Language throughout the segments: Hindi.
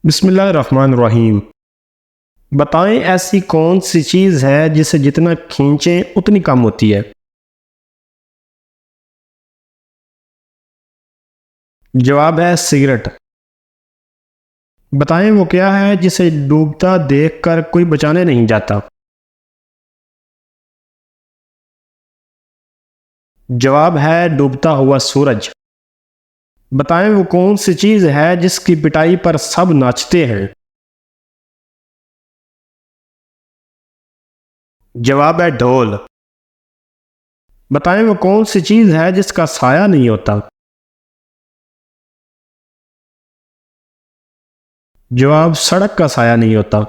बिस्मिल्लाहिर्रहमानिर्रहीम। बताएं ऐसी कौन सी चीज़ है जिसे जितना खींचें उतनी कम होती है। जवाब है सिगरेट। बताएं वो क्या है जिसे डूबता देखकर कोई बचाने नहीं जाता। जवाब है डूबता हुआ सूरज। बताएं वो कौन सी चीज़ है जिसकी पिटाई पर सब नाचते हैं। जवाब है ढोल। बताएं वो कौन सी चीज़ है जिसका साया नहीं होता। जवाब सड़क का साया नहीं होता।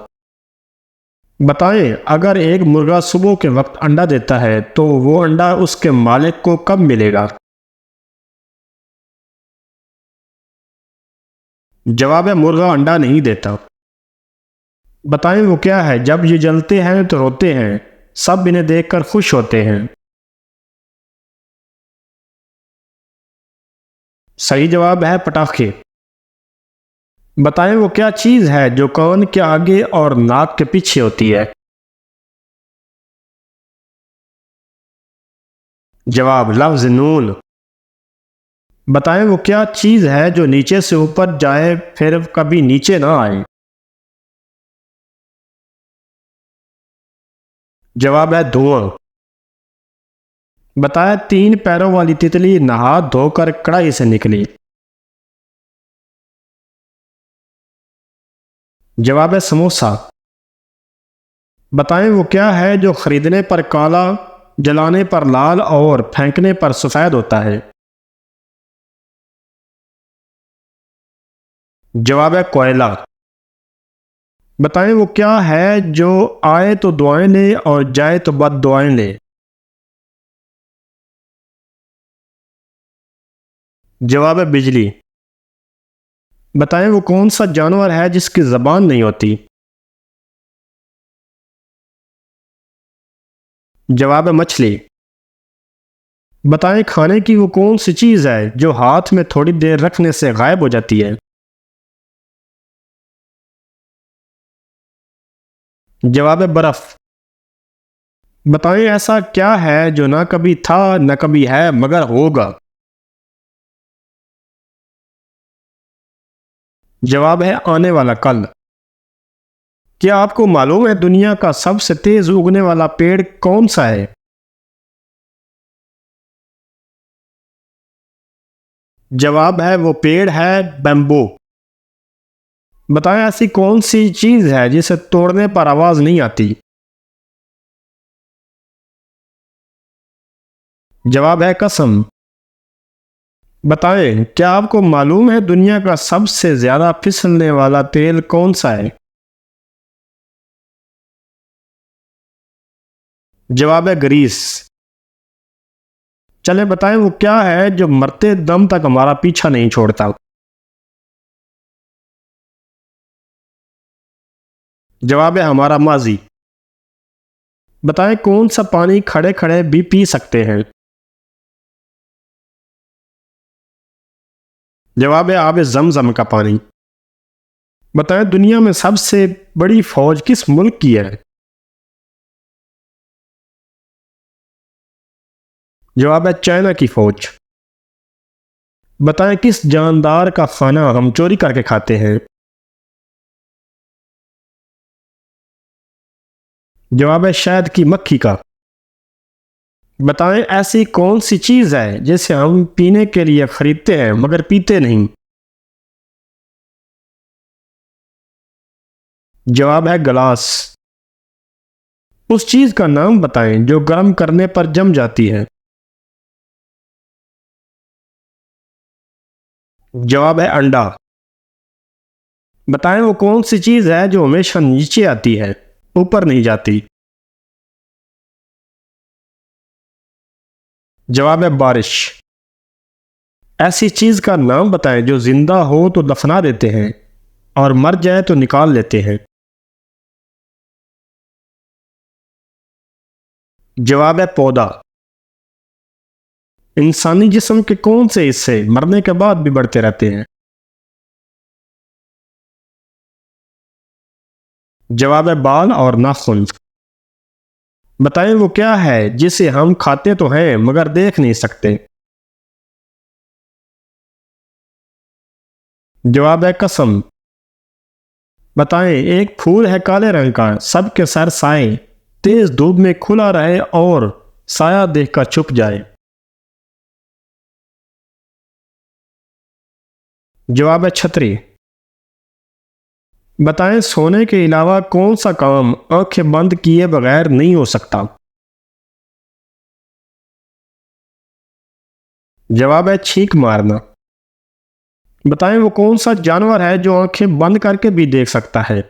बताएं अगर एक मुर्गा सुबह के वक्त अंडा देता है तो वो अंडा उसके मालिक को कब मिलेगा। जवाब है मुर्गा अंडा नहीं देता। बताएं वो क्या है जब ये जलते हैं तो रोते हैं, सब इन्हें देखकर खुश होते हैं। सही जवाब है पटाखे। बताएं वो क्या चीज़ है जो कान के आगे और नाक के पीछे होती है। जवाब लफ्ज नून। बताएं वो क्या चीज़ है जो नीचे से ऊपर जाए फिर कभी नीचे ना आए। जवाब है धुआं। बताया तीन पैरों वाली तितली नहा धोकर कड़ाही से निकली। जवाब है समोसा। बताएं वो क्या है जो खरीदने पर काला, जलाने पर लाल और फेंकने पर सफेद होता है। जवाब है कोयला। बताएं वो क्या है जो आए तो दुआएं ले और जाए तो बद दुआएं ले। जवाब है बिजली। बताएं वो कौन सा जानवर है जिसकी जबान नहीं होती। जवाब है मछली। बताएं खाने की वो कौन सी चीज़ है जो हाथ में थोड़ी देर रखने से गायब हो जाती है। जवाब है बर्फ। बताएं ऐसा क्या है जो ना कभी था न कभी है मगर होगा। जवाब है आने वाला कल। क्या आपको मालूम है दुनिया का सबसे तेज उगने वाला पेड़ कौन सा है। जवाब है वो पेड़ है बैम्बू। बताएं ऐसी कौन सी चीज है जिसे तोड़ने पर आवाज नहीं आती। जवाब है कसम। बताएं क्या आपको मालूम है दुनिया का सबसे ज्यादा फिसलने वाला तेल कौन सा है। जवाब है ग्रीस। चले बताएं वो क्या है जो मरते दम तक हमारा पीछा नहीं छोड़ता। जवाब है हमारा माजी। बताएं कौन सा पानी खड़े खड़े भी पी सकते हैं। जवाब है आब जमजम का पानी। बताएं दुनिया में सबसे बड़ी फौज किस मुल्क की है। जवाब है चाइना की फौज। बताएं किस जानदार का खाना हम चोरी करके खाते हैं। जवाब है शहद की मक्खी का। बताएं ऐसी कौन सी चीज है जिसे हम पीने के लिए खरीदते हैं मगर पीते नहीं। जवाब है गिलास। उस चीज का नाम बताएं जो गर्म करने पर जम जाती है। जवाब है अंडा। बताएं वो कौन सी चीज है जो हमेशा नीचे आती है, ऊपर नहीं जाती। जवाब है बारिश। ऐसी चीज का नाम बताएं जो जिंदा हो तो दफना देते हैं और मर जाए तो निकाल लेते हैं। जवाब है पौधा। इंसानी जिस्म के कौन से हिस्से मरने के बाद भी बढ़ते रहते हैं। जवाब है बाल और नाखून। बताएं वो क्या है जिसे हम खाते तो हैं मगर देख नहीं सकते। जवाब है कसम। बताएं एक फूल है काले रंग का, सबके सर साए, तेज धूप में खुला रहे और साया देखकर छुप जाए। जवाब है छतरी। बताएं सोने के अलावा कौन सा काम आंखें बंद किए बगैर नहीं हो सकता। जवाब है छींक मारना। बताएं वो कौन सा जानवर है जो आंखें बंद करके भी देख सकता है।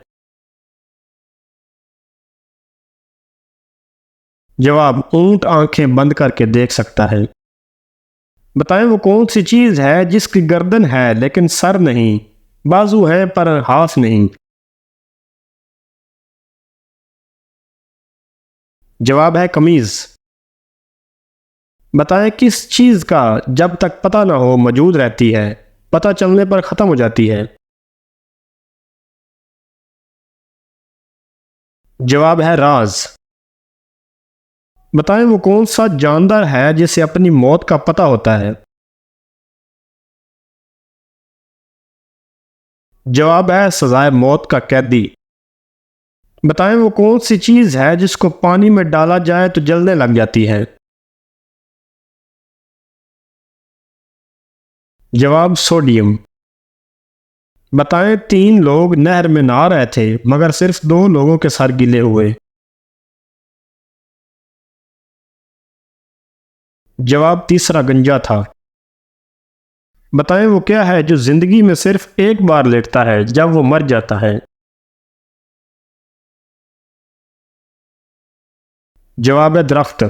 जवाब ऊंट आंखें बंद करके देख सकता है। बताएं वो कौन सी चीज है जिसकी गर्दन है लेकिन सर नहीं, बाजू है पर हाथ नहीं। जवाब है कमीज। बताएं किस चीज का जब तक पता ना हो मौजूद रहती है, पता चलने पर खत्म हो जाती है। जवाब है राज। बताएं वो कौन सा जानवर है जिसे अपनी मौत का पता होता है। जवाब है सजाए मौत का कैदी। बताएं वो कौन सी चीज है जिसको पानी में डाला जाए तो जलने लग जाती है। जवाब सोडियम। बताएं तीन लोग नहर में नहा रहे थे मगर सिर्फ दो लोगों के सर गीले हुए। जवाब तीसरा गंजा था। बताएं वो क्या है जो जिंदगी में सिर्फ एक बार लेटता है जब वो मर जाता है। जवाब है दरख्त।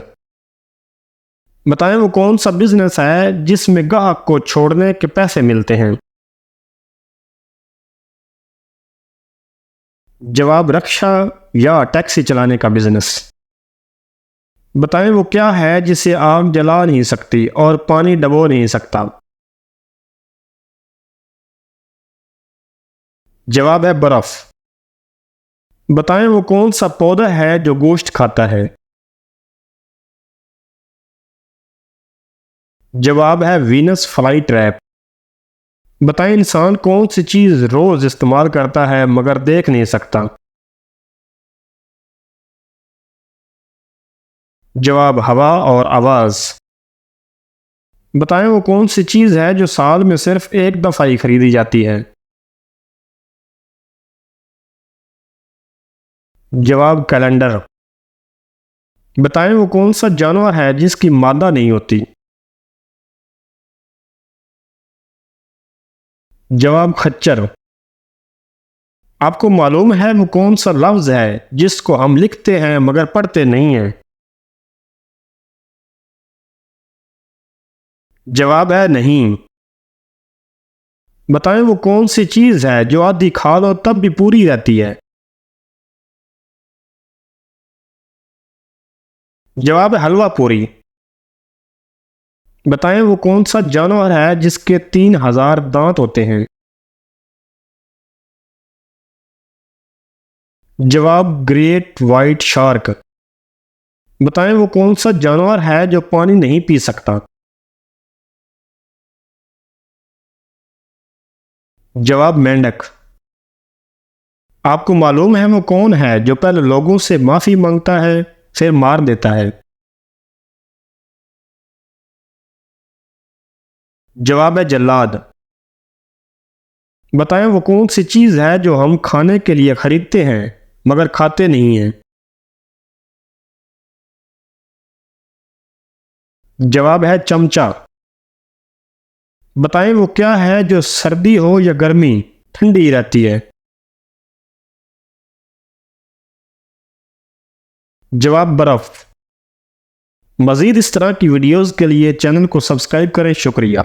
बताएं वो कौन सा बिजनेस है जिसमें ग्राहक को छोड़ने के पैसे मिलते हैं। जवाब रक्षा या टैक्सी चलाने का बिजनेस। बताएं वो क्या है जिसे आग जला नहीं सकती और पानी डबो नहीं सकता। जवाब है बर्फ। बताएं वो कौन सा पौधा है जो गोश्त खाता है। जवाब है वीनस फ्लाई ट्रैप। बताएं इंसान कौन सी चीज रोज इस्तेमाल करता है मगर देख नहीं सकता। जवाब हवा और आवाज। बताएं वो कौन सी चीज है जो साल में सिर्फ एक दफा ही खरीदी जाती है। जवाब कैलेंडर। बताएं वो कौन सा जानवर है जिसकी मादा नहीं होती। जवाब खच्चर। आपको मालूम है वो कौन सा लफ्ज है जिसको हम लिखते हैं मगर पढ़ते नहीं हैं। जवाब है नहीं। बताएं वो कौन सी चीज है जो आधी खा लो तब भी पूरी रहती है। जवाब है हलवा पूरी। बताएं वो कौन सा जानवर है जिसके 3000 दांत होते हैं। जवाब ग्रेट वाइट शार्क। बताएं वो कौन सा जानवर है जो पानी नहीं पी सकता। जवाब मेंढक। आपको मालूम है वो कौन है जो पहले लोगों से माफी मांगता है फिर मार देता है। जवाब है जल्लाद। बताएं वो कौन सी चीज है जो हम खाने के लिए खरीदते हैं मगर खाते नहीं हैं। जवाब है चमचा। बताएं वो क्या है जो सर्दी हो या गर्मी ठंडी रहती है। जवाब बर्फ। मजीद इस तरह की वीडियोस के लिए चैनल को सब्सक्राइब करें। शुक्रिया।